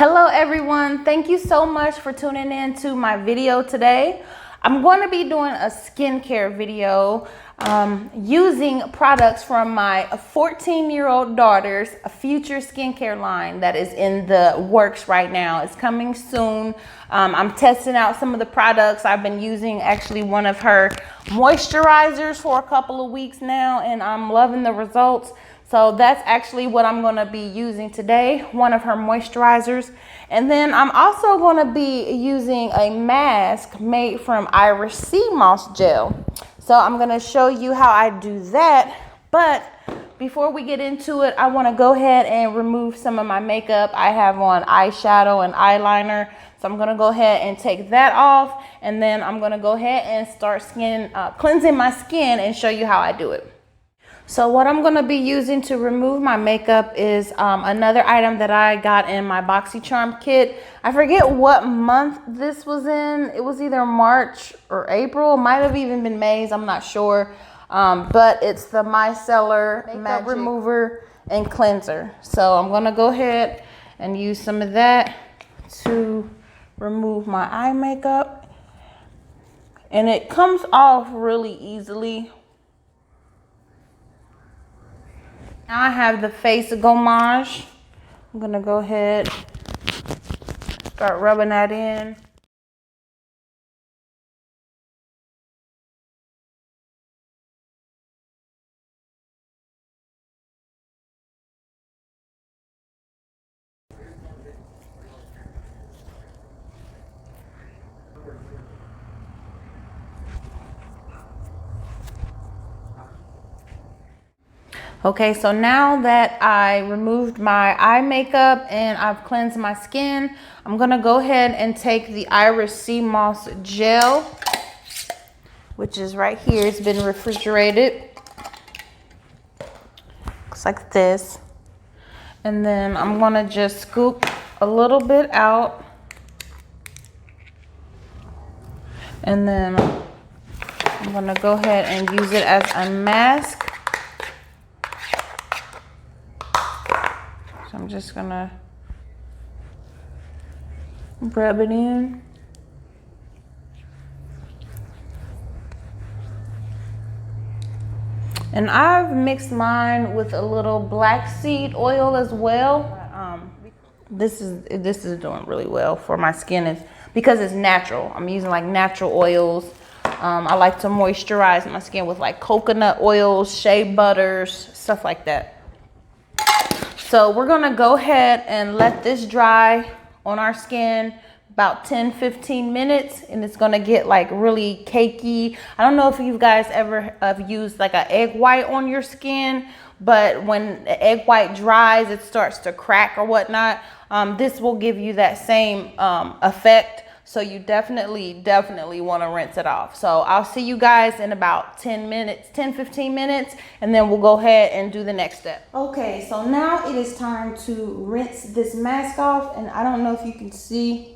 Hello everyone, thank you so much for tuning in to my video today. I'm going to be doing a skincare video using products from my 14-year-old daughter's future skincare line that is in the works right now. It's coming soon. I'm testing out some of the products. I've been using actually one of her moisturizers for a couple of weeks now, and I'm loving the results. So that's actually what I'm going to be using today, one of her moisturizers. And then I'm also going to be using a mask made from Iris sea moss gel. So I'm going to show you how I do that. But before we get into it, I want to go ahead and remove some of my makeup. I have on eyeshadow and eyeliner. So I'm going to go ahead and take that off. And then I'm going to go ahead and start cleansing my skin and show you how I do it. So what I'm going to be using to remove my makeup is another item that I got in my BoxyCharm kit. I forget what month this was in. It was either March or April. Might have even been May's. I'm not sure. But it's the Micellar Makeup Remover and Cleanser. So I'm going to go ahead and use some of that to remove my eye makeup. And it comes off really easily. Now I have the face gommage. I'm gonna go ahead, start rubbing that in. Okay, so now that I removed my eye makeup and I've cleansed my skin, I'm gonna go ahead and take the Iris sea moss gel, which is right here. It's been refrigerated. Looks like this. And then I'm gonna just scoop a little bit out. And then I'm gonna go ahead and use it as a mask. So I'm just gonna rub it in. And I've mixed mine with a little black seed oil as well. This is doing really well for my skin because it's natural. I'm using like natural oils. I like to moisturize my skin with like coconut oils, shea butters, stuff like that. So we're gonna go ahead and let this dry on our skin about 10-15 minutes, and it's gonna get like really cakey. I don't know if you guys ever have used like an egg white on your skin, but when the egg white dries, it starts to crack or whatnot. This will give you that same effect. So you definitely want to rinse it off. So I'll see you guys in about 10-15 minutes, and then we'll go ahead and do the next step. Okay, so now it is time to rinse this mask off, and I don't know if you can see.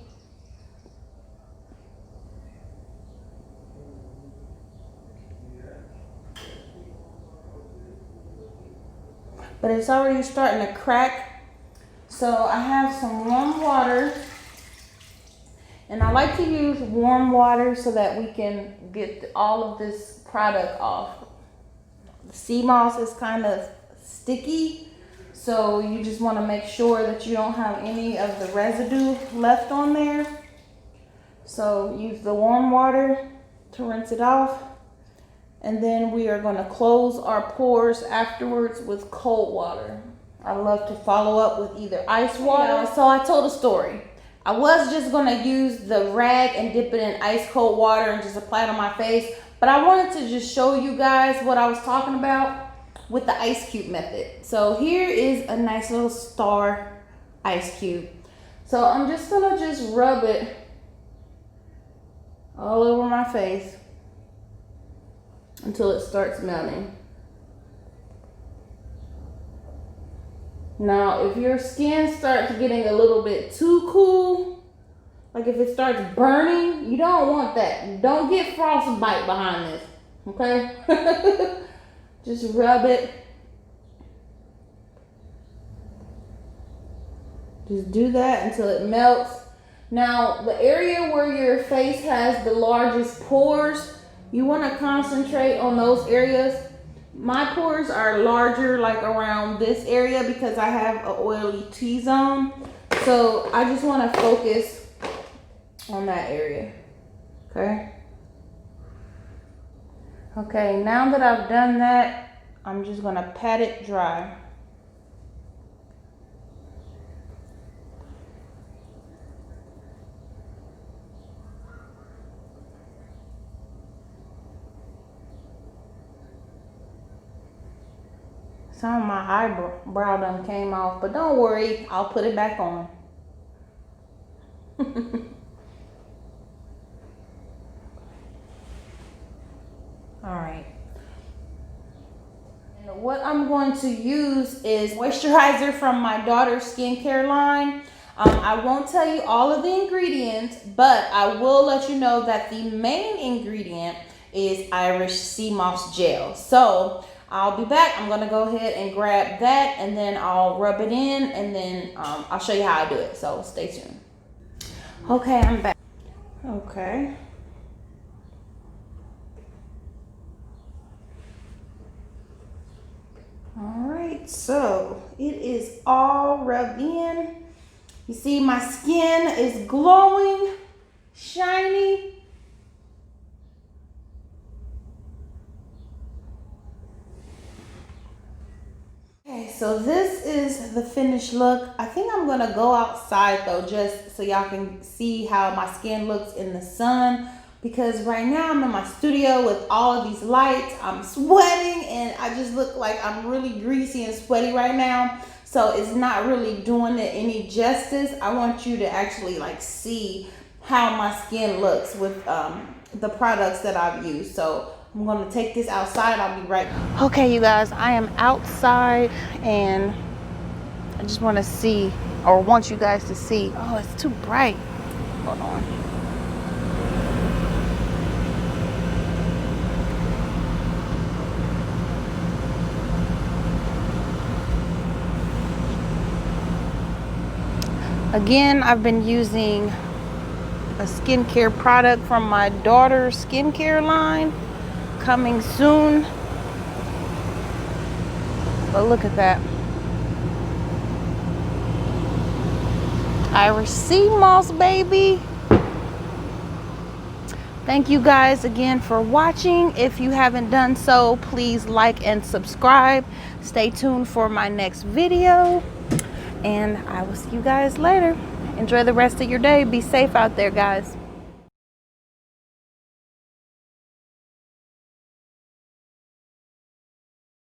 But it's already starting to crack. So I have some warm water. And I like to use warm water so that we can get all of this product off. The sea moss is kind of sticky, so you just want to make sure that you don't have any of the residue left on there. So use the warm water to rinse it off. And then we are going to close our pores afterwards with cold water. I love to follow up with either ice water. So I told a story. I was just gonna use the rag and dip it in ice cold water and just apply it on my face, but I wanted to just show you guys what I was talking about with the ice cube method. So here is a nice little star ice cube. So I'm just gonna rub it all over my face until it starts melting. Now, if your skin starts getting a little bit too cool, like if it starts burning, you don't want that. Don't get frostbite behind this, okay? Just rub it Just do that until it melts. Now, the area where your face has the largest pores, you want to concentrate on those areas. My pores are larger, like around this area, because I have an oily T-zone. So I just want to focus on that area. Okay. Okay, now that I've done that, I'm just going to pat it dry. Some of my eyebrow done came off, but don't worry, I'll put it back on. All right. And what I'm going to use is moisturizer from my daughter's skincare line. I won't tell you all of the ingredients, but I will let you know that the main ingredient is Irish sea moss gel. So I'll be back. I'm gonna go ahead and grab that, and then I'll rub it in, and then I'll show you how I do it. So stay tuned. Okay, I'm back. Okay. All right, so it is all rubbed in. You see my skin is glowing, shiny. Okay, so this is the finished look. I think I'm gonna go outside though, just so y'all can see how my skin looks in the sun, because right now I'm in my studio with all of these lights. I'm sweating and I just look like I'm really greasy and sweaty right now. So it's not really doing it any justice. I want you to actually like see how my skin looks with the products that I've used. So I'm gonna take this outside. I'll be right back. Okay, you guys, I am outside and I just wanna see, or want you guys to see. Oh, it's too bright. Hold on. Again, I've been using a skincare product from my daughter's skincare line, coming soon. But look at that. Irish sea moss, baby. Thank you guys again for watching. If you haven't done so, please like and subscribe. Stay tuned for my next video. And I will see you guys later. Enjoy the rest of your day. Be safe out there, guys.